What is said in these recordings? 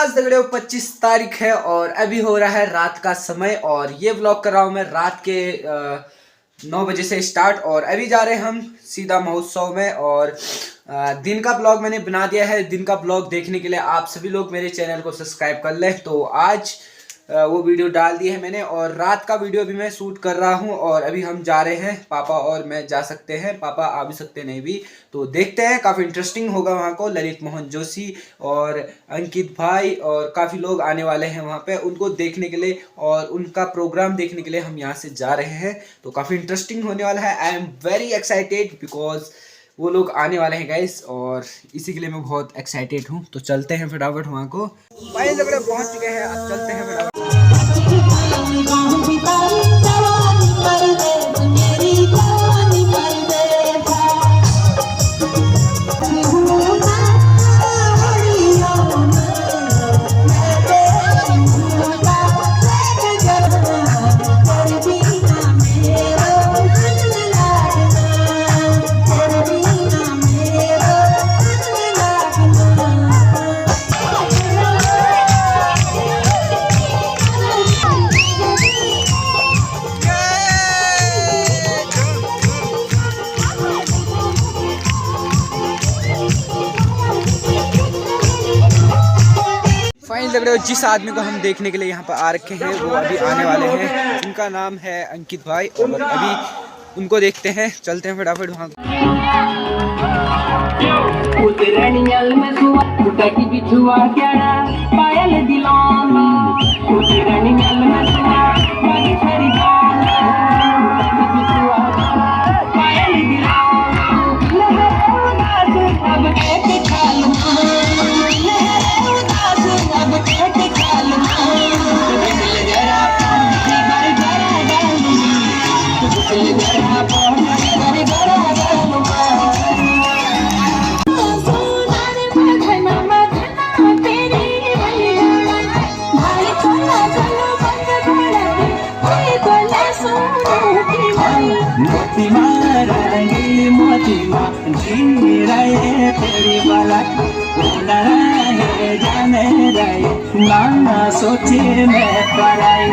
आज दगड़े 25 तारीख है और अभी हो रहा है रात का समय और ये व्लॉग कर रहा हूँ मैं रात के 9 बजे से स्टार्ट। और अभी जा रहे हैं हम सीधा महोत्सव में। और दिन का ब्लॉग मैंने बना दिया है। दिन का ब्लॉग देखने के लिए आप सभी लोग मेरे चैनल को सब्सक्राइब कर लें। तो आज वो वीडियो डाल दी है मैंने और रात का वीडियो भी मैं शूट कर रहा हूँ। और अभी हम जा रहे हैं, पापा और मैं जा सकते हैं, पापा आ भी सकते नहीं भी। तो देखते हैं, काफ़ी इंटरेस्टिंग होगा वहाँ को। ललित मोहन जोशी और अंकित भाई और काफ़ी लोग आने वाले हैं वहाँ पे, उनको देखने के लिए और उनका प्रोग्राम देखने के लिए हम यहाँ से जा रहे हैं। तो काफ़ी इंटरेस्टिंग होने वाला है। I am very excited because वो लोग आने वाले हैं गाइस, और इसी के लिए मैं बहुत एक्साइटेड हूँ। तो चलते हैं फटाफट वहाँ को। भाई झगड़े पहुँच चुके हैं, अब चलते हैं फटाफट। जिस आदमी को हम देखने के लिए यहाँ पर आ रखे हैं वो अभी आने वाले हैं। उनका नाम है अंकित भाई और अभी उनको देखते हैं। चलते हैं फटाफट वहाँ। ना सोचे मैं पराई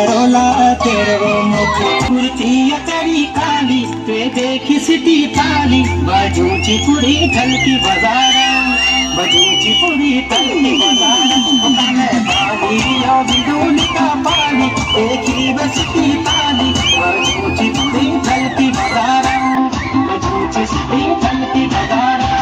रोला तेरे मुख कुर्ती तेरी काली ते देखी सिटी थाली बजूची पूरी ढलकी बाजारा बजूची पूरी ढलकी बाजारा पानी और बिजली का पानी देखी बस की थाली बजूची पूरी ढलकी बाजारा बजूची पूरी ढलकी बाजारा।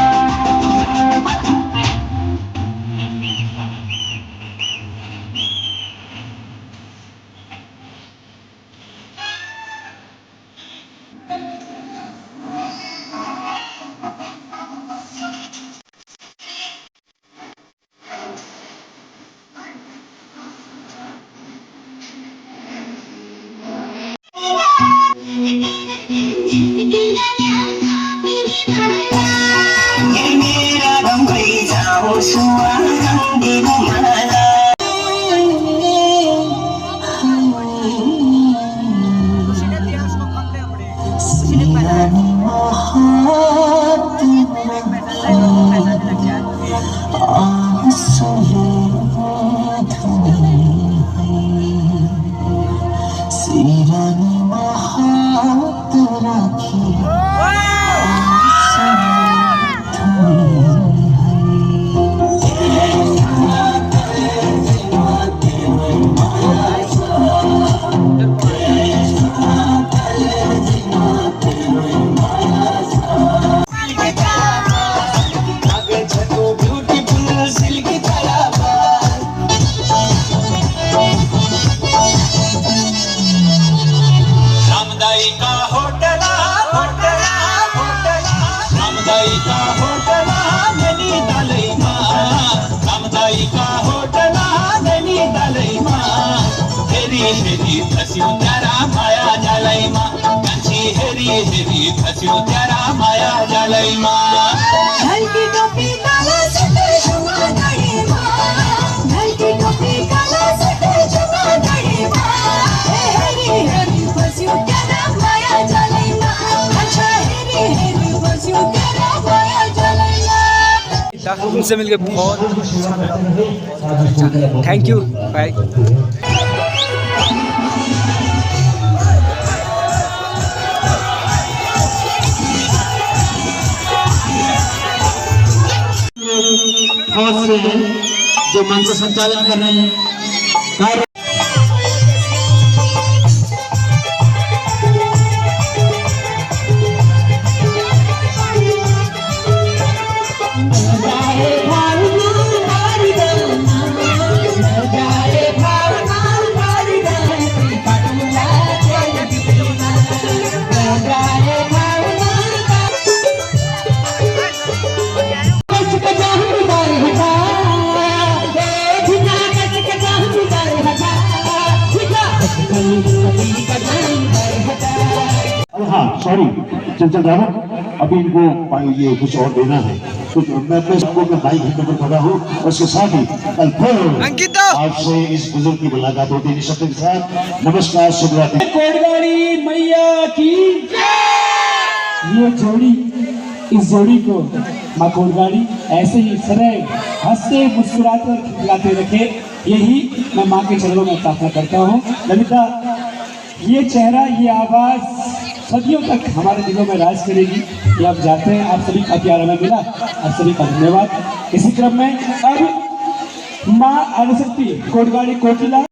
हेरी फस्यो त्यारा माया जालैमा कान्छी हेरी हेरी फस्यो त्यारा माया जालैमा ढलकी टोपी काला सुन्दर सुमा गढीमा उनसे मिलकर बहुत अच्छा। Thank you, bye. हाथ से हैं जो मंच संचालन कर रहे हैं। हाँ सॉरी चंचल रावत, अभी इनको ये कुछ और देना है तो मैं अपने सबको मैं भाई घंटे पर खड़ा हूँ। और उसके साथ ही कल फिर आपसे इस बुजुर्ग की मुलाकात होती है शब्द के साथ। नमस्कार, शुभ रात्रि। कोटगाड़ी मैया की ये जोड़ी, इस जोड़ी को माँ कोटगाड़ी ऐसे ही सदैव हंसते मुस्कुराते और खिलाते रखे, यही मैं माँ के चरणों में प्रार्थना करता हूँ। ललिता, ये चेहरा, ये आवाज़ सदियों तक हमारे दिलों में राज करेगी। ये आप जाते हैं, आप सभी का प्यार हमें मिला, आप सभी का धन्यवाद। इसी क्रम में अब माँ आदिशक्ति कोटगाड़ी कोकिला